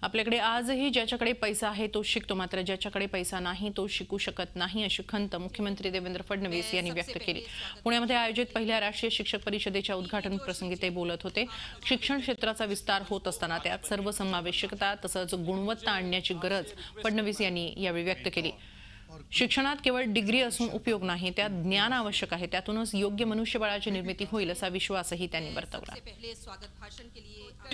आपल्याकडे आजही ज्याच्याकडे पैसा आहे तो शिकतो, मात्र ज्याच्याकडे पैसा नाही तो शिकू शकत नाही, अशी खंत मुख्यमंत्री देवेंद्र फडणवीस यांनी व्यक्त केली। पुण्यामध्ये आयोजित पहिल्या राष्ट्रीय शिक्षक परिषदेच्या उद्घाटन प्रसंगी ते बोलत होते। शिक्षण क्षेत्राचा विस्तार होत असताना त्यात सर्वसमावेशकता तसंच गुणवत्ता आणण्याची गरज फडणवीस यांनी यावेळी व्यक्त केली। शिक्षणात केवळ डिग्री असून उपयोग नाही, त्यात ज्ञान आवश्यक आहे, त्यातूनच योग्य मनुष्यबळाची निर्मिती होईल असा विश्वासही त्यांनी वर्तवला।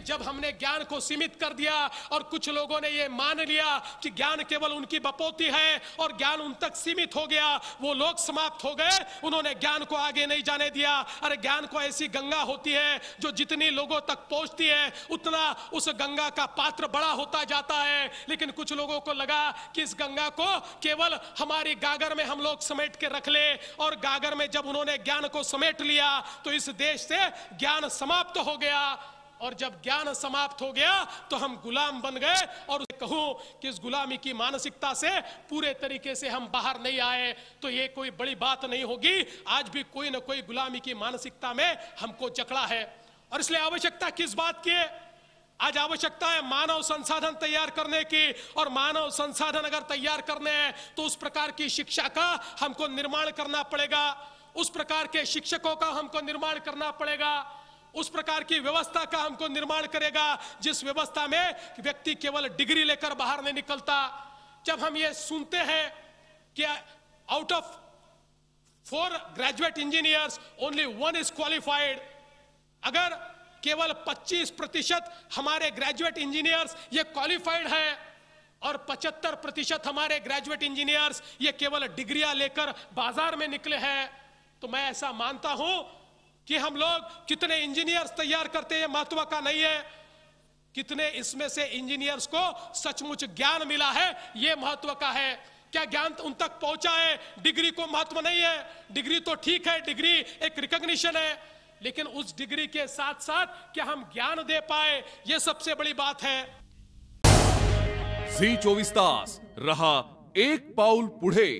जब हमने ज्ञान को सीमित कर दिया और कुछ लोगों ने ये मान लिया कि ज्ञान केवल उनकी बपोती है और ज्ञान उन तक सीमित हो गया, वो लोग समाप्त हो गए, उन्होंने ज्ञान को आगे नहीं जाने दिया। अरे ज्ञान को ऐसी गंगा होती है जो जितनी लोगों तक पहुंचती है उतना उस गंगा का पात्र बड़ा होता जाता है। लेकिन कुछ लोगों को लगा कि इस गंगा को केवल हमारी गागर में हम लोग समेट के रख ले, और गागर में जब उन्होंने ज्ञान को समेट लिया तो इस देश से ज्ञान समाप्त हो गया। और जब ज्ञान समाप्त हो गया तो हम गुलाम बन गए, और कहूं कि इस गुलामी की मानसिकता से पूरे तरीके से हम बाहर नहीं आए तो ये कोई बड़ी बात नहीं होगी। आज भी कोई ना कोई गुलामी की मानसिकता में हमको जकड़ा है, और इसलिए आवश्यकता किस बात की है? आज आवश्यकता है मानव संसाधन तैयार करने की, और मानव संसाधन अगर तैयार करने हैं तो उस प्रकार की शिक्षा का हमको निर्माण करना पड़ेगा, उस प्रकार के शिक्षकों का हमको निर्माण करना पड़ेगा, उस प्रकार की व्यवस्था का हमको निर्माण करेगा जिस व्यवस्था में व्यक्ति केवल डिग्री लेकर बाहर नहीं निकलता। जब हम ये सुनते हैं कि out of 4 graduate engineers only 1 is qualified, अगर केवल 25% हमारे ग्रेजुएट इंजीनियर्स ये क्वालिफाइड है और 75% हमारे ग्रेजुएट इंजीनियर्स ये केवल डिग्रियां लेकर बाजार में निकले हैं, तो मैं ऐसा मानता हूं कि हम लोग कितने इंजीनियर्स तैयार करते हैं महत्व का नहीं है, कितने इसमें से इंजीनियर्स को सचमुच ज्ञान मिला है ये महत्व का है। क्या ज्ञान उन तक पहुंचा है? डिग्री को महत्व नहीं है। डिग्री तो ठीक है, डिग्री एक रिकॉग्निशन है, लेकिन उस डिग्री के साथ साथ क्या हम ज्ञान दे पाए, ये सबसे बड़ी बात है। झी 24 तास रहा एक पाऊल पुढे।